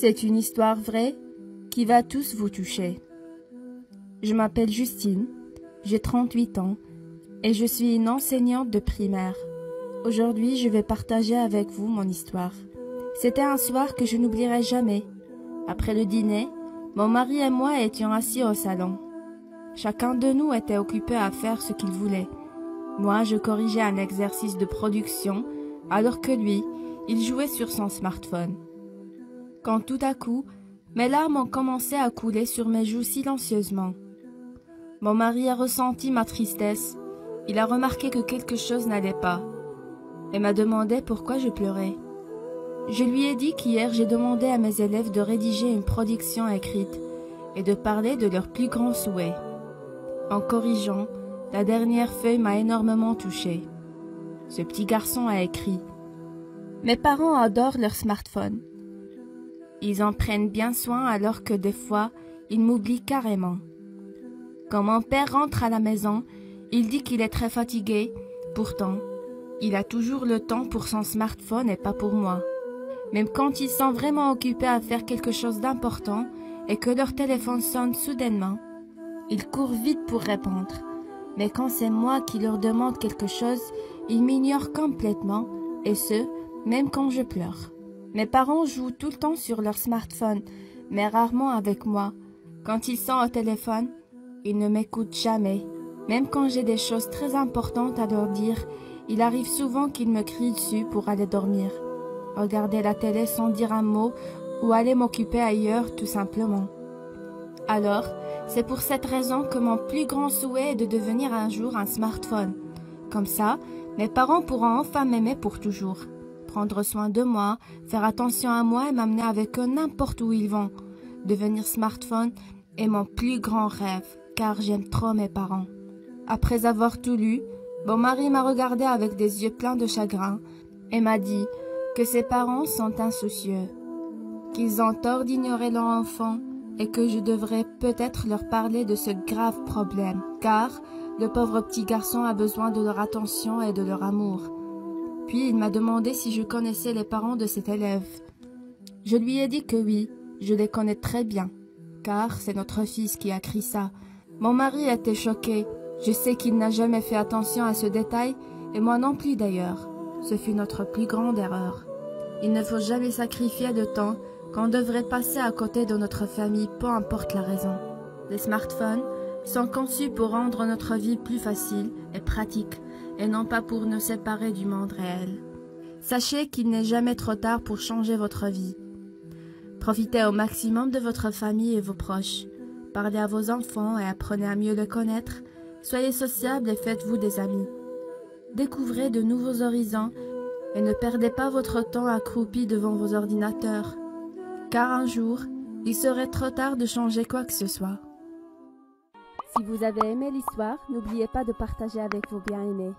C'est une histoire vraie qui va tous vous toucher. Je m'appelle Justine, j'ai 38 ans et je suis une enseignante de primaire. Aujourd'hui, je vais partager avec vous mon histoire. C'était un soir que je n'oublierai jamais. Après le dîner, mon mari et moi étions assis au salon. Chacun de nous était occupé à faire ce qu'il voulait. Moi, je corrigeais un exercice de production, alors que lui, il jouait sur son smartphone. Quand tout à coup, mes larmes ont commencé à couler sur mes joues silencieusement. Mon mari a ressenti ma tristesse. Il a remarqué que quelque chose n'allait pas et m'a demandé pourquoi je pleurais. Je lui ai dit qu'hier j'ai demandé à mes élèves de rédiger une production écrite et de parler de leurs plus grands souhaits. En corrigeant, la dernière feuille m'a énormément touchée. Ce petit garçon a écrit « Mes parents adorent leur smartphone. Ils en prennent bien soin alors que des fois, ils m'oublient carrément. Quand mon père rentre à la maison, il dit qu'il est très fatigué. Pourtant, il a toujours le temps pour son smartphone et pas pour moi. Même quand ils sont vraiment occupés à faire quelque chose d'important et que leur téléphone sonne soudainement, ils courent vite pour répondre. Mais quand c'est moi qui leur demande quelque chose, ils m'ignorent complètement, et ce, même quand je pleure. Mes parents jouent tout le temps sur leur smartphone, mais rarement avec moi. Quand ils sont au téléphone, ils ne m'écoutent jamais. Même quand j'ai des choses très importantes à leur dire, il arrive souvent qu'ils me crient dessus pour aller dormir, regarder la télé sans dire un mot ou aller m'occuper ailleurs tout simplement. Alors, c'est pour cette raison que mon plus grand souhait est de devenir un jour un smartphone. Comme ça, mes parents pourront enfin m'aimer pour toujours, prendre soin de moi, faire attention à moi et m'amener avec eux n'importe où ils vont. Devenir smartphone est mon plus grand rêve, car j'aime trop mes parents. Après avoir tout lu, mon mari m'a regardé avec des yeux pleins de chagrin et m'a dit que ses parents sont insoucieux, qu'ils ont tort d'ignorer leur enfant et que je devrais peut-être leur parler de ce grave problème, car le pauvre petit garçon a besoin de leur attention et de leur amour. Puis il m'a demandé si je connaissais les parents de cet élève. Je lui ai dit que oui, je les connais très bien, car c'est notre fils qui a écrit ça. Mon mari était choqué. Je sais qu'il n'a jamais fait attention à ce détail, et moi non plus d'ailleurs. Ce fut notre plus grande erreur. Il ne faut jamais sacrifier de temps qu'on devrait passer à côté de notre famille, peu importe la raison. Les smartphones sont conçus pour rendre notre vie plus facile et pratique, et non pas pour nous séparer du monde réel. Sachez qu'il n'est jamais trop tard pour changer votre vie. Profitez au maximum de votre famille et vos proches. Parlez à vos enfants et apprenez à mieux les connaître. Soyez sociables et faites-vous des amis. Découvrez de nouveaux horizons et ne perdez pas votre temps accroupi devant vos ordinateurs, car un jour, il serait trop tard de changer quoi que ce soit. Si vous avez aimé l'histoire, n'oubliez pas de partager avec vos bien-aimés.